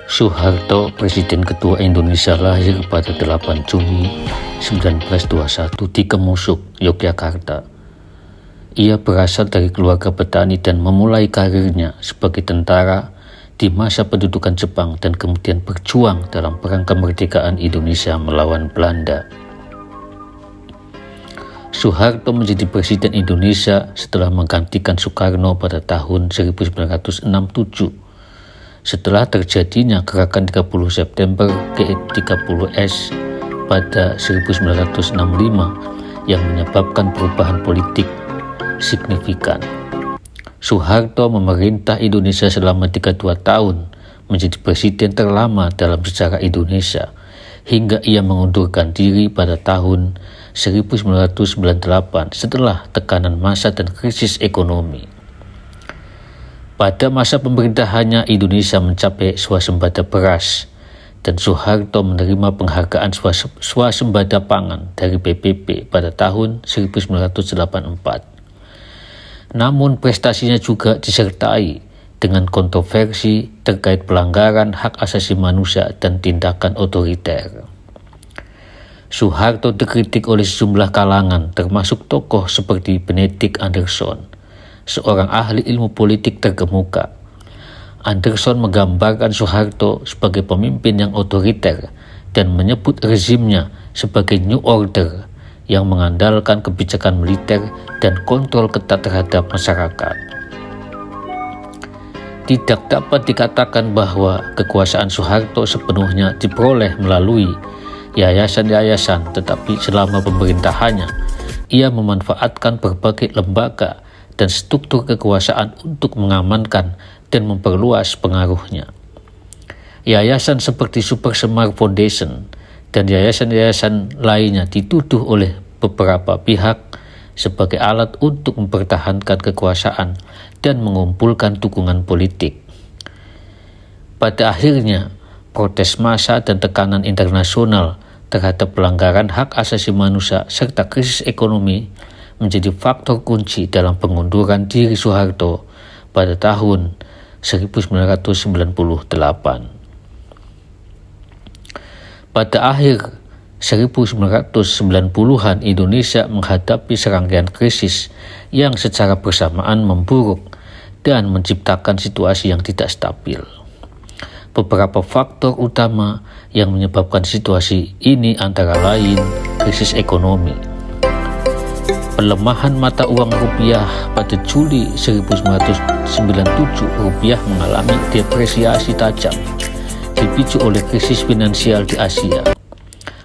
Soeharto, Presiden Ketua Indonesia, lahir pada 8 Juni 1921 di Kemusuk, Yogyakarta. Ia berasal dari keluarga petani dan memulai karirnya sebagai tentara di masa pendudukan Jepang dan kemudian berjuang dalam perang kemerdekaan Indonesia melawan Belanda. Soeharto menjadi Presiden Indonesia setelah menggantikan Soekarno pada tahun 1967. Setelah terjadinya gerakan 30 September ke-30S pada 1965 yang menyebabkan perubahan politik signifikan. Soeharto memerintah Indonesia selama 32 tahun, menjadi presiden terlama dalam sejarah Indonesia, hingga ia mengundurkan diri pada tahun 1998 setelah tekanan massa dan krisis ekonomi. Pada masa pemerintahannya, Indonesia mencapai swasembada beras dan Soeharto menerima penghargaan swasembada pangan dari PBB pada tahun 1984. Namun prestasinya juga disertai dengan kontroversi terkait pelanggaran hak asasi manusia dan tindakan otoriter. Soeharto dikritik oleh sejumlah kalangan, termasuk tokoh seperti Benedict Anderson, seorang ahli ilmu politik terkemuka. Anderson menggambarkan Soeharto sebagai pemimpin yang otoriter dan menyebut rezimnya sebagai New Order yang mengandalkan kebijakan militer dan kontrol ketat terhadap masyarakat. Tidak dapat dikatakan bahwa kekuasaan Soeharto sepenuhnya diperoleh melalui yayasan-yayasan, tetapi selama pemerintahannya, ia memanfaatkan berbagai lembaga dan struktur kekuasaan untuk mengamankan dan memperluas pengaruhnya. Yayasan seperti Super Semar Foundation dan yayasan-yayasan lainnya dituduh oleh beberapa pihak sebagai alat untuk mempertahankan kekuasaan dan mengumpulkan dukungan politik. Pada akhirnya, protes massa dan tekanan internasional terhadap pelanggaran hak asasi manusia serta krisis ekonomi menjadi faktor kunci dalam pengunduran diri Soeharto pada tahun 1998. Pada akhir 1990-an, Indonesia menghadapi serangkaian krisis yang secara bersamaan memburuk dan menciptakan situasi yang tidak stabil. Beberapa faktor utama yang menyebabkan situasi ini antara lain krisis ekonomi. Pelemahan mata uang rupiah pada Juli 1997, rupiah mengalami depresiasi tajam, dipicu oleh krisis finansial di Asia.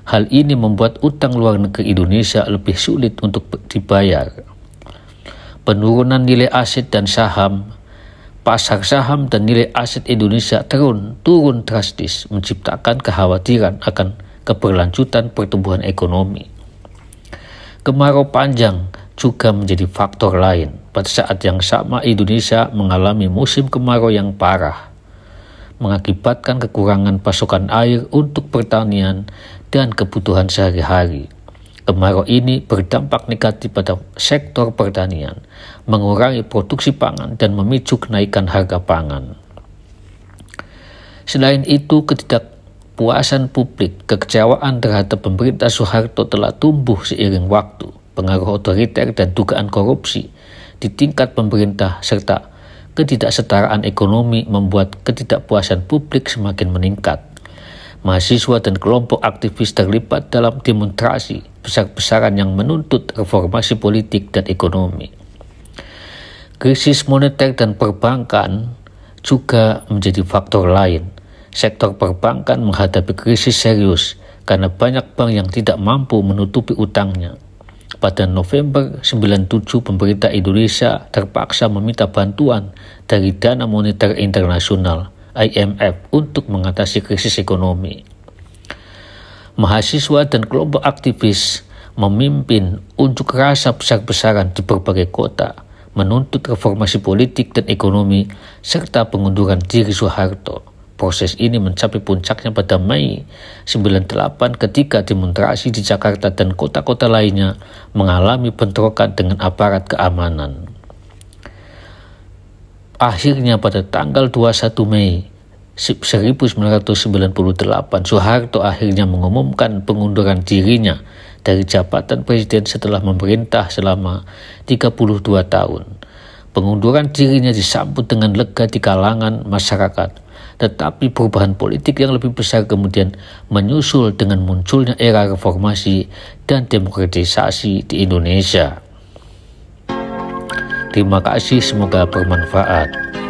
Hal ini membuat utang luar negeri Indonesia lebih sulit untuk dibayar. Penurunan nilai aset dan saham, pasar saham dan nilai aset Indonesia turun drastis, menciptakan kekhawatiran akan keberlanjutan pertumbuhan ekonomi. Kemarau panjang juga menjadi faktor lain. Pada saat yang sama, Indonesia mengalami musim kemarau yang parah, mengakibatkan kekurangan pasokan air untuk pertanian dan kebutuhan sehari-hari. Kemarau ini berdampak negatif pada sektor pertanian, mengurangi produksi pangan dan memicu kenaikan harga pangan. Selain itu, ketidakpuasan publik, kekecewaan terhadap pemerintah Soeharto telah tumbuh seiring waktu. Pengaruh otoriter dan dugaan korupsi di tingkat pemerintah serta ketidaksetaraan ekonomi membuat ketidakpuasan publik semakin meningkat. Mahasiswa dan kelompok aktivis terlibat dalam demonstrasi besar-besaran yang menuntut reformasi politik dan ekonomi. Krisis moneter dan perbankan juga menjadi faktor lain. Sektor perbankan menghadapi krisis serius karena banyak bank yang tidak mampu menutupi utangnya. Pada November 1997, pemerintah Indonesia terpaksa meminta bantuan dari Dana Moneter Internasional (IMF) untuk mengatasi krisis ekonomi. Mahasiswa dan kelompok aktivis memimpin unjuk rasa besar-besaran di berbagai kota, menuntut reformasi politik dan ekonomi serta pengunduran diri Soeharto. Proses ini mencapai puncaknya pada Mei 1998 ketika demonstrasi di Jakarta dan kota-kota lainnya mengalami bentrokan dengan aparat keamanan. Akhirnya pada tanggal 21 Mei 1998, Soeharto akhirnya mengumumkan pengunduran dirinya dari jabatan presiden setelah memerintah selama 32 tahun. Pengunduran dirinya disambut dengan lega di kalangan masyarakat, tetapi perubahan politik yang lebih besar kemudian menyusul dengan munculnya era reformasi dan demokratisasi di Indonesia. Terima kasih, semoga bermanfaat.